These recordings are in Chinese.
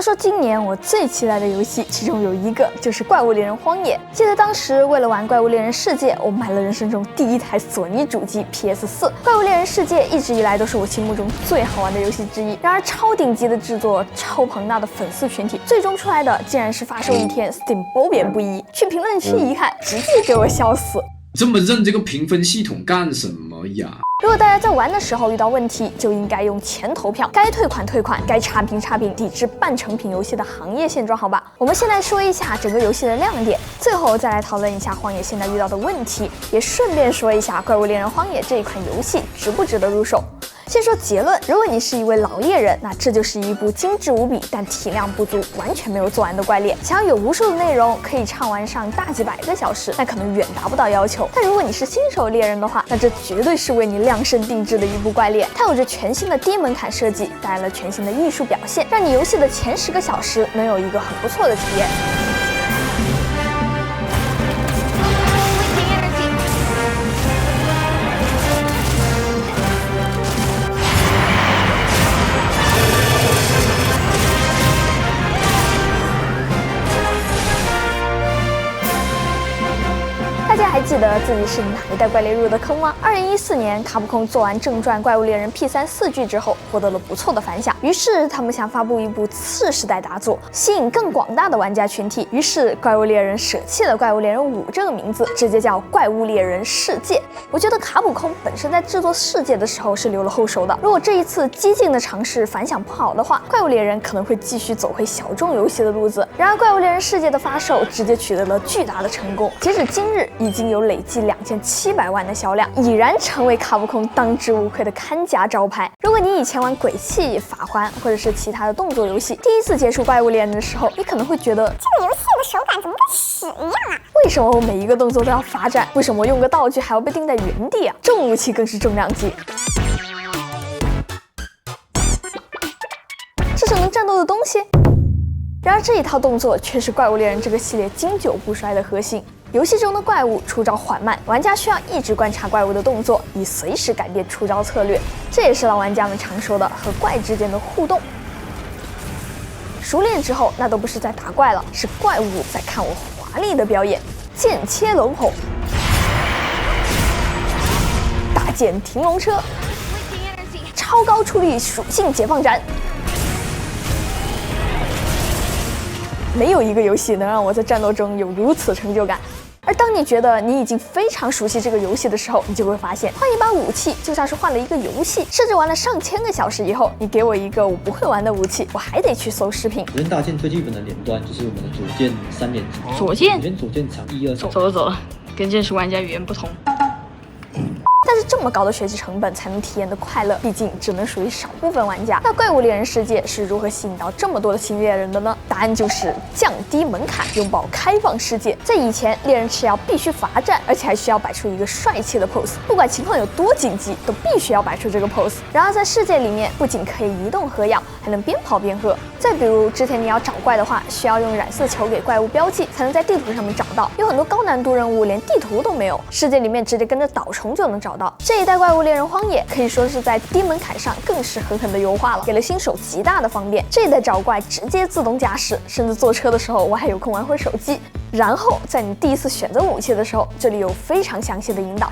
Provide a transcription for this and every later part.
说今年我最期待的游戏，其中有一个就是《怪物猎人荒野》。记得当时为了玩《怪物猎人世界》，我买了人生中第一台索尼主机 PS4。《怪物猎人世界》一直以来都是我心目中最好玩的游戏之一。然而超顶级的制作、超庞大的粉丝群体，最终出来的竟然是发售一天 Steam 褒贬不一。去评论区一看，直接给我笑死。这么认这个评分系统干什么呀？如果大家在玩的时候遇到问题，就应该用钱投票，该退款退款，该差评差评，抵制半成品游戏的行业现状，好吧？我们先来说一下整个游戏的亮点，最后再来讨论一下荒野现在遇到的问题，也顺便说一下《怪物猎人荒野》这一款游戏值不值得入手。先说结论，如果你是一位老猎人，那这就是一部精致无比但体量不足、完全没有做完的怪猎。想要有无数的内容可以畅玩上大几百个小时，那可能远达不到要求。但如果你是新手猎人的话，那这绝对是为你量身定制的一部怪猎。它有着全新的低门槛设计，带来了全新的艺术表现，让你游戏的前10个小时能有一个很不错的体验。大家还记得自己是哪一代怪猎入的坑吗？2014年，卡普空做完正传《怪物猎人 P3 4剧之后，获得了不错的反响，于是他们想发布一部次世代大作，吸引更广大的玩家群体。于是，怪物猎人舍弃了《怪物猎人5》这个名字，直接叫《怪物猎人世界》。我觉得卡普空本身在制作世界的时候是留了后手的，如果这一次激进的尝试反响不好的话，怪物猎人可能会继续走回小众游戏的路子。然而，《怪物猎人世界》的发售直接取得了巨大的成功，截止今日已经有累计2700万的销量，已然成为卡普空当之无愧的看家招牌。如果你以前玩鬼泣、法环或者是其他的动作游戏，第一次接触怪物猎人的时候，你可能会觉得这个游戏的手感怎么跟屎一样啊？为什么我每一个动作都要罚站？为什么用个道具还要被定在原地啊？重武器更是重量级。这是能战斗的东西？然而这一套动作却是怪物猎人这个系列经久不衰的核心。游戏中的怪物出招缓慢，玩家需要一直观察怪物的动作，以随时改变出招策略。这也是老玩家们常说的和怪之间的互动。熟练之后，那都不是在打怪了，是怪物在看我华丽的表演。剑切龙吼，大剑停龙车，超高出力属性解放斩。没有一个游戏能让我在战斗中有如此成就感。而当你觉得你已经非常熟悉这个游戏的时候，你就会发现，换一把武器就像是换了一个游戏。甚至玩了上千个小时以后，你给我一个我不会玩的武器，我还得去搜视频。人大剑最基本的连段就是我们的左键3连击。左键？左键长1、2。走了，跟正式玩家语言不同。但是这么高的学习成本才能体验的快乐，毕竟只能属于少部分玩家。那怪物猎人世界是如何吸引到这么多的新猎人的呢？答案就是降低门槛，拥抱开放世界。在以前，猎人吃药必须罚站，而且还需要摆出一个帅气的 pose， 不管情况有多紧急，都必须要摆出这个 pose。然而在世界里面，不仅可以移动喝药，还能边跑边喝。再比如之前你要找怪的话，需要用染色球给怪物标记，才能在地图上面找到。有很多高难度任务连地图都没有，世界里面直接跟着导虫就能找到。这一代怪物猎人荒野可以说是在低门槛上更是狠狠的优化了，给了新手极大的方便。这一代找怪直接自动驾驶，甚至坐车的时候我还有空玩会手机。然后在你第一次选择武器的时候，这里有非常详细的引导。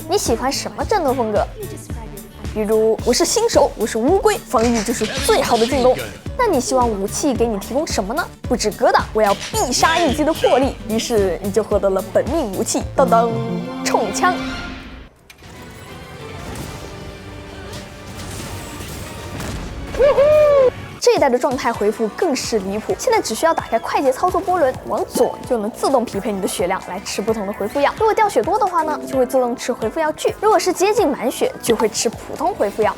你喜欢什么战斗风格？比如我是新手，我是乌龟，防御就是最好的进攻。那你希望武器给你提供什么呢？不止格挡，我要必杀一击的魄力。于是你就获得了本命武器，当当，冲枪。这一代的状态回复更是离谱，现在只需要打开快捷操作波轮，往左就能自动匹配你的血量来吃不同的回复药。如果掉血多的话呢，就会自动吃回复药具；如果是接近满血，就会吃普通回复药。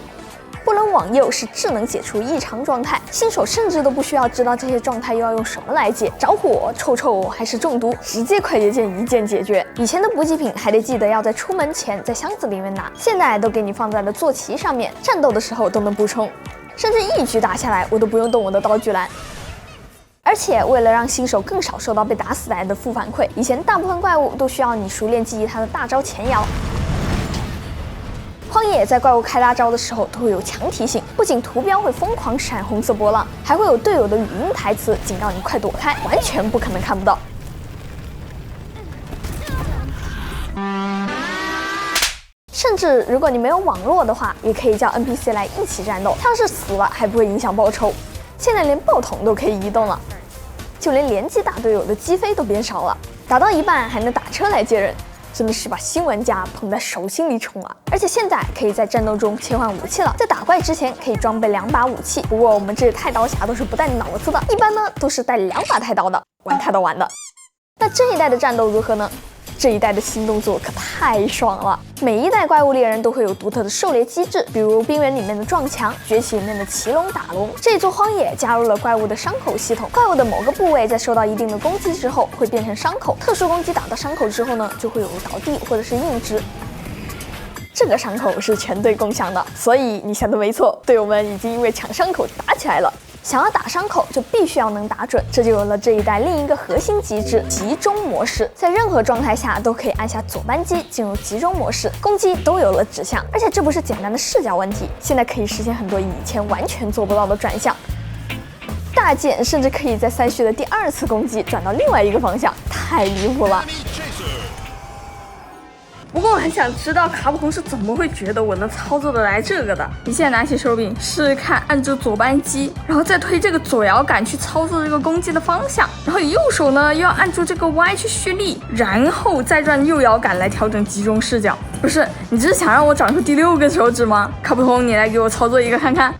波轮往右是智能解除异常状态，新手甚至都不需要知道这些状态又要用什么来解，着火、臭还是中毒，直接快捷键一键解决。以前的补给品还得记得要在出门前在箱子里面拿，现在都给你放在了坐骑上面，战斗的时候都能补充。甚至一局打下来，我都不用动我的道具栏。而且为了让新手更少受到被打死带来的负反馈，以前大部分怪物都需要你熟练记忆它的大招前摇。荒野在怪物开大招的时候都会有强提醒，不仅图标会疯狂闪红色波浪，还会有队友的语音台词警告你快躲开，完全不可能看不到。甚至如果你没有网络的话，也可以叫 NPC 来一起战斗，他要是死了还不会影响报酬。现在连爆筒都可以移动了，就连联机打队友的击飞都变少了，打到一半还能打车来接人，真的是把新玩家捧在手心里宠啊！而且现在可以在战斗中切换武器了，在打怪之前可以装备2把武器，不过我们这太刀侠都是不带脑子的，一般呢都是带2把太刀的，玩太刀玩的。那这一代的战斗如何呢？这一代的新动作可太爽了！每一代怪物猎人都会有独特的狩猎机制，比如冰原里面的撞墙，崛起里面的骑龙打龙。这座荒野加入了怪物的伤口系统，怪物的某个部位在受到一定的攻击之后会变成伤口，特殊攻击打到伤口之后呢，就会有倒地或者是硬直。这个伤口是全队共享的，所以你想的没错，队友们已经因为抢伤口打起来了。想要打伤口，就必须要能打准，这就有了这一代另一个核心机制——集中模式。在任何状态下都可以按下左扳机进入集中模式，攻击都有了指向，而且这不是简单的视角问题，现在可以实现很多以前完全做不到的转向。大剑甚至可以在3序的第2次攻击转到另外一个方向，太离谱了。不过我很想知道卡普空是怎么会觉得我能操作得来这个的。你现在拿起手柄试试看，按住左扳机，然后再推这个左摇杆去操作这个攻击的方向，然后右手呢又要按住这个 Y 去蓄力，然后再转右摇杆来调整集中视角。不是，你这是想让我长出第6个手指吗？卡普空，你来给我操作一个看看。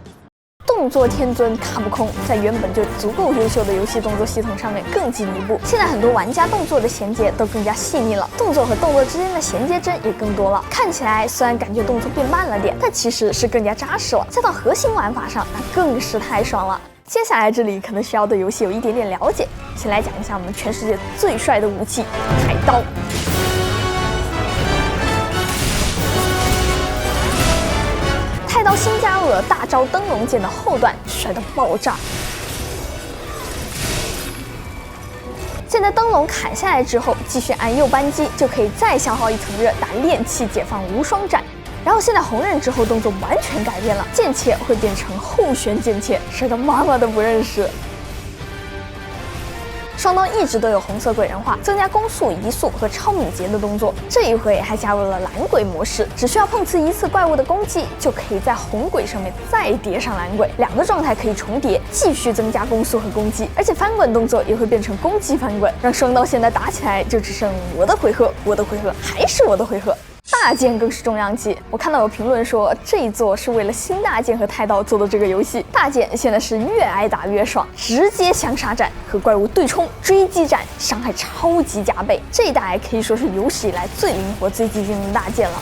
动作天尊卡普空在原本就足够优秀的游戏动作系统上面更进一步，现在很多玩家动作的衔接都更加细腻了，动作和动作之间的衔接针也更多了。看起来虽然感觉动作变慢了点，但其实是更加扎实了。再到核心玩法上，那更是太爽了。接下来这里可能需要对游戏有一点点了解，先来讲一下我们全世界最帅的武器——太刀。太刀新加入了大招灯笼剑的后段，帅到爆炸。现在灯笼砍下来之后，继续按右扳机就可以再消耗1层热，打炼气解放无双斩。然后现在红刃之后动作完全改变了，剑切会变成后旋剑切，帅到妈妈都不认识。双刀一直都有红色鬼人化，增加攻速、移速和超敏捷的动作。这一回还加入了蓝鬼模式，只需要碰瓷1次怪物的攻击，就可以在红鬼上面再叠上蓝鬼，2个状态可以重叠，继续增加攻速和攻击。而且翻滚动作也会变成攻击翻滚，让双刀现在打起来就只剩我的回合，我的回合，还是我的回合。大剑更是重量级，我看到有评论说这一座是为了新大剑和太刀做的这个游戏。大剑现在是越挨打越爽，直接相杀斩和怪物对冲追击斩，伤害超级加倍。这一代可以说是有史以来最灵活、最激进的大剑了。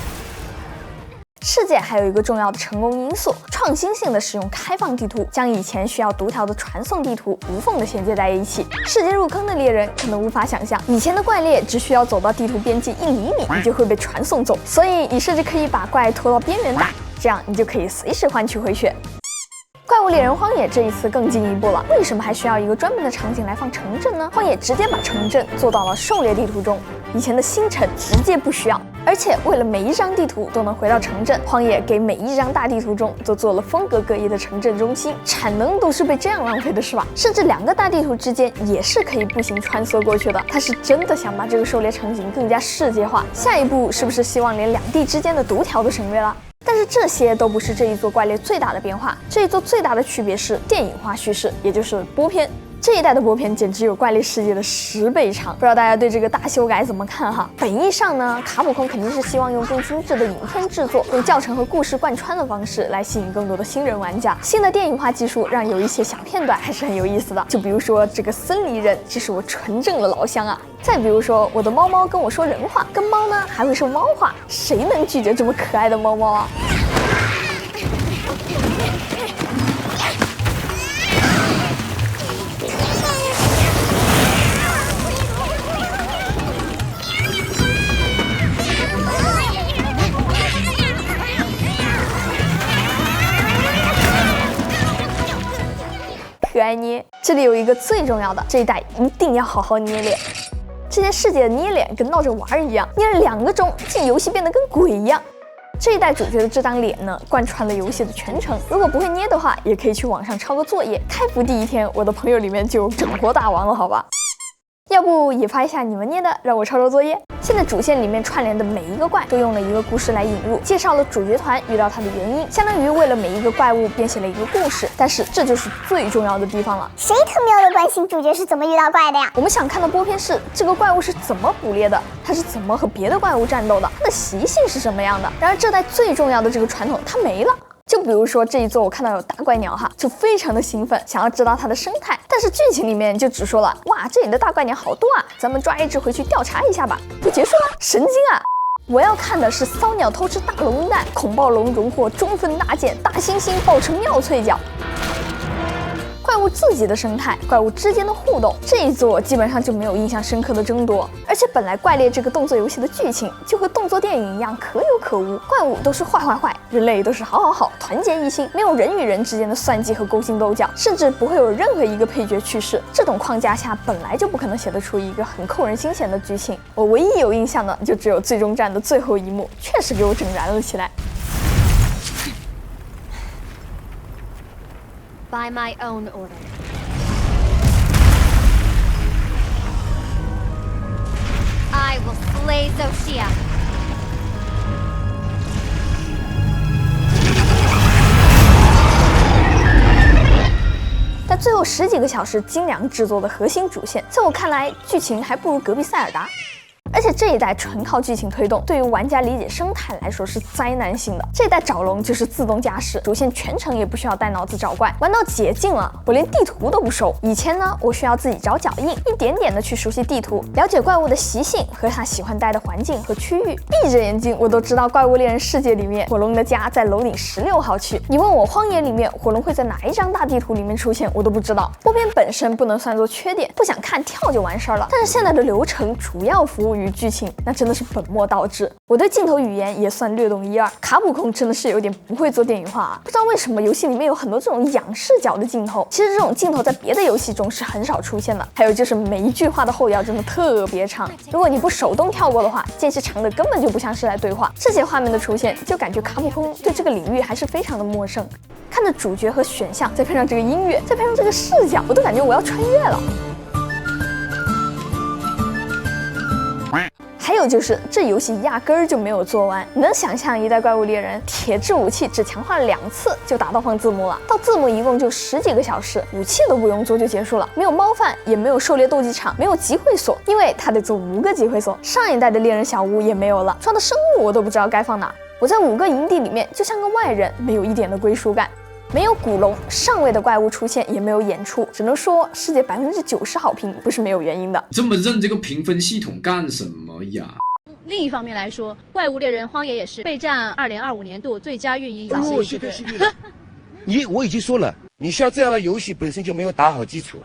世界还有一个重要的成功因素，创新性的使用开放地图，将以前需要独条的传送地图无缝的衔接在一起。世界入坑的猎人可能无法想象，以前的怪猎只需要走到地图边界1厘米，你就会被传送走，所以你甚至可以把怪拖到边缘打，这样你就可以随时换取回血。怪物猎人荒野这一次更进一步了，为什么还需要一个专门的场景来放城镇呢？荒野直接把城镇做到了狩猎地图中，以前的星辰直接不需要。而且为了每一张地图都能回到城镇，荒野给每一张大地图中都做了风格各异的城镇中心，产能都是被这样浪费的是吧？甚至2个大地图之间也是可以步行穿梭过去的，他是真的想把这个狩猎场景更加世界化。下一步是不是希望连2地之间的独条都省略了？但是这些都不是这一座怪猎最大的变化，这一座最大的区别是电影化叙事，也就是播片。这一代的播片简直有怪猎世界的10倍长，不知道大家对这个大修改怎么看哈？本意上呢，卡普空肯定是希望用更精致的影片制作，用教程和故事贯穿的方式来吸引更多的新人玩家。新的电影化技术让有一些小片段还是很有意思的，就比如说这个森林人，这是我纯正的老乡啊。再比如说我的猫猫跟我说人话，跟猫呢还会说猫话，谁能拒绝这么可爱的猫猫啊？可爱捏，这里有一个最重要的，这一代一定要好好捏脸。这些世界的捏脸跟闹着玩一样，捏了2个钟，这游戏变得跟鬼一样。这一代主角的这张脸呢，贯穿了游戏的全程。如果不会捏的话，也可以去网上抄个作业。开服第1天，我的朋友里面就有整活大王了，好吧？要不也发一下你们捏的，让我抄抄作业。现在主线里面串联的每一个怪都用了一个故事来引入，介绍了主角团遇到它的原因，相当于为了每一个怪物编写了一个故事。但是这就是最重要的地方了，谁他喵的关心主角是怎么遇到怪的呀？我们想看的播片是这个怪物是怎么捕猎的，它是怎么和别的怪物战斗的，它的习性是什么样的。然而这代最重要的这个传统它没了。就比如说这一座我看到有大怪鸟哈，就非常的兴奋，想要知道它的生态，但是剧情里面就只说了，哇，这里的大怪鸟好多啊，咱们抓一只回去调查一下吧，就结束了，神经啊！我要看的是骚鸟偷吃大龙蛋，恐暴龙荣获中分大剑，大猩猩爆吃妙脆角。怪物自己的生态，怪物之间的互动，这一座基本上就没有印象深刻的争夺。而且本来怪猎这个动作游戏的剧情就和动作电影一样可有可无，怪物都是坏，人类都是好，团结一心，没有人与人之间的算计和勾心斗角，甚至不会有任何一个配角去世。这种框架下本来就不可能写得出一个很扣人心弦的剧情。我唯一有印象的就只有最终战的最后一幕，确实给我整燃了起来。By my own order. I will slay Zoshia. 在最后10几个小时精良制作的核心主线，在我看来，剧情还不如隔壁塞尔达。而且这一代纯靠剧情推动，对于玩家理解生态来说是灾难性的。这一代找龙就是自动驾驶，主线全程也不需要带脑子找怪，玩到解禁了，我连地图都不收。以前呢，我需要自己找脚印，一点点的去熟悉地图，了解怪物的习性和它喜欢待的环境和区域。闭着眼睛，我都知道怪物猎人世界里面火龙的家在楼顶16号区。你问我荒野里面火龙会在哪一张大地图里面出现，我都不知道。播片本身不能算作缺点，不想看跳就完事儿了。但是现在的流程主要服务于剧情，那真的是本末倒置。我对镜头语言也算略懂1、2，卡普空真的是有点不会做电影化啊！不知道为什么游戏里面有很多这种仰视角的镜头，其实这种镜头在别的游戏中是很少出现的。还有就是每一句话的后摇真的特别长，如果你不手动跳过的话，间隙长的根本就不像是来对话。这些画面的出现，就感觉卡普空对这个领域还是非常的陌生。看着主角和选项，再配上这个音乐，再配上这个视角，我都感觉我要穿越了。还有就是这游戏压根儿就没有做完，你能想象一代怪物猎人铁质武器只强化了2次就打到放字幕了，到字幕一共就10几个小时，武器都不用做就结束了，没有猫饭，也没有狩猎斗技场，没有集会所，因为他得做5个集会所。上一代的猎人小屋也没有了，抓的生物我都不知道该放哪。我在5个营地里面就像个外人，没有一点的归属感。没有古龙，上位的怪物出现也没有演出，只能说世界90%好评不是没有原因的。这么认这个评分系统干什么呀？另一方面来说，《怪物猎人荒野》也是备战2025年度最佳运营游戏。我已经说了，你像这样的游戏本身就没有打好基础，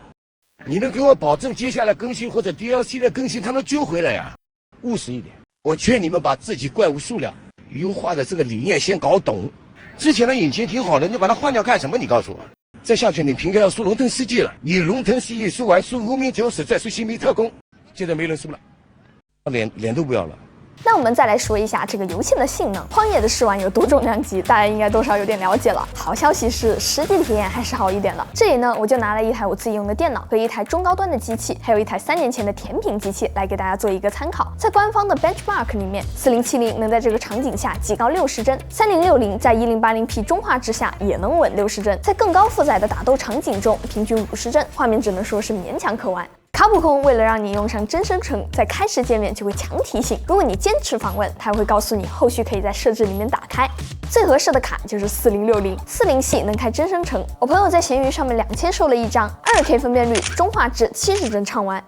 你能给我保证接下来更新或者 DLC 的更新它能揪回来呀？务实一点，我劝你们把自己怪物数量优化的这个理念先搞懂。之前的引擎挺好的，你把它换掉干什么？你告诉我。再下去你平该要输龙腾世纪了，你龙腾世纪输完输无名九死，再输新兵特工，现在没人输了，脸都不要了。那我们再来说一下这个游戏的性能。荒野的试玩有多重量级，大家应该多少有点了解了。好消息是实际体验还是好一点的。这里呢，我就拿了一台我自己用的电脑和一台中高端的机器，还有一台3年前的甜品机器来给大家做一个参考。在官方的 benchmark 里面，4070能在这个场景下极高60帧，3060在1080p 中画质下也能稳60帧，在更高负载的打斗场景中平均50帧，画面只能说是勉强可玩。卡普空为了让你用上真生成，在开始界面就会强提醒，如果你坚持访问，它会告诉你后续可以在设置里面打开。最合适的卡就是4060，40系能开真生成。我朋友在闲鱼上面2000收了一张，2K 分辨率，中画质70帧畅玩。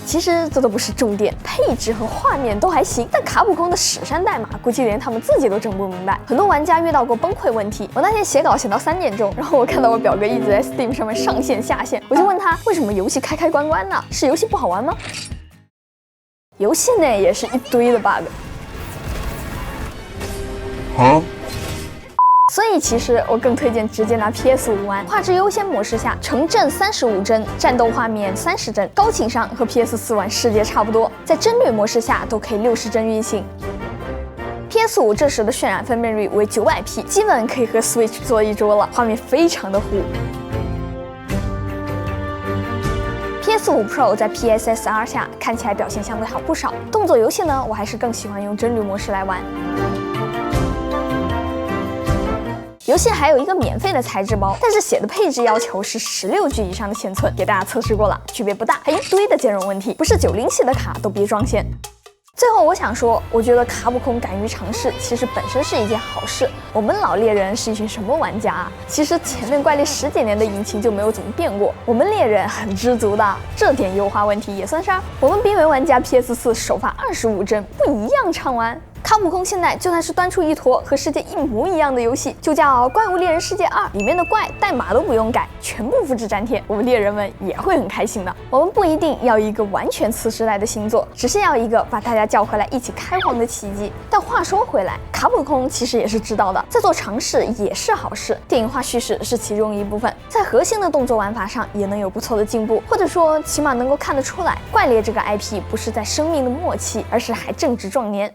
其实这都不是重点，配置和画面都还行，但卡普空的史山代码估计连他们自己都整不明白。很多玩家遇到过崩溃问题。我那天写稿写到3点钟，然后我看到我表哥一直在 Steam 上面上线下线，我就问他为什么游戏开关关呢？是游戏不好玩吗？游戏内也是一堆的 bug。所以其实我更推荐直接拿 PS5 玩，画质优先模式下，城镇35帧，战斗画面30帧，高情商和 PS4 玩世界差不多，在帧率模式下都可以60帧运行。PS5 这时的渲染分辨率为900P， 基本可以和 Switch 坐一桌了，画面非常的糊。PS5 Pro 在 PSSR 下看起来表现相对好不少。动作游戏呢，我还是更喜欢用帧率模式来玩。游戏还有一个免费的材质包，但是写的配置要求是16G 以上的显存，给大家测试过了，区别不大，还一堆的兼容问题，不是90系的卡都别装线。最后我想说，我觉得卡普空敢于尝试，其实本身是一件好事。我们老猎人是一群什么玩家啊？其实前面怪猎10几年的引擎就没有怎么变过，我们猎人很知足的，这点优化问题也算啥？我们濒危玩家 PS4 首发25帧，不一样畅玩。卡普空现在就算是端出一坨和世界一模一样的游戏，就叫《怪物猎人世界2》，里面的怪代码都不用改，全部复制粘贴，我们猎人们也会很开心的。我们不一定要一个完全次时代的新作，只是要一个把大家叫回来一起开荒的奇迹。但话说回来，卡普空其实也是知道的，在做尝试也是好事，电影化叙事是其中一部分，在核心的动作玩法上也能有不错的进步，或者说起码能够看得出来，怪猎这个 IP 不是在生命的末期，而是还正值壮年。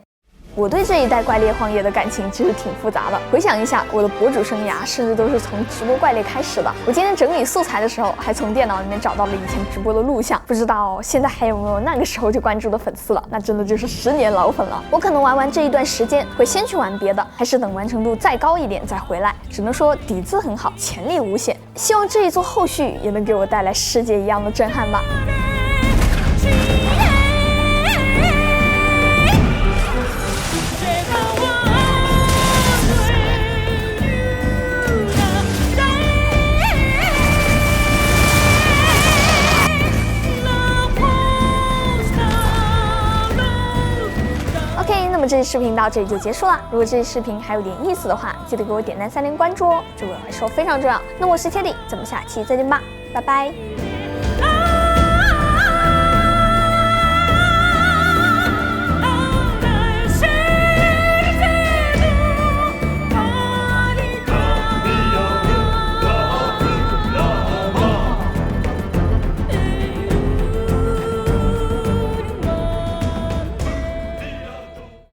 我对这一代怪猎荒野的感情其实挺复杂的。回想一下，我的博主生涯甚至都是从直播怪猎开始的。我今天整理素材的时候，还从电脑里面找到了以前直播的录像，不知道现在还有没有那个时候就关注的粉丝了？那真的就是10年老粉了。我可能玩完这一段时间，会先去玩别的，还是等完成度再高一点再回来。只能说底子很好，潜力无限。希望这一座后续也能给我带来世界一样的震撼吧。那么这期视频到这里就结束了。如果这期视频还有点意思的话，记得给我点赞3连关注哦，这对我来说非常重要。那我是 Teddy，咱们下期再见吧，拜拜。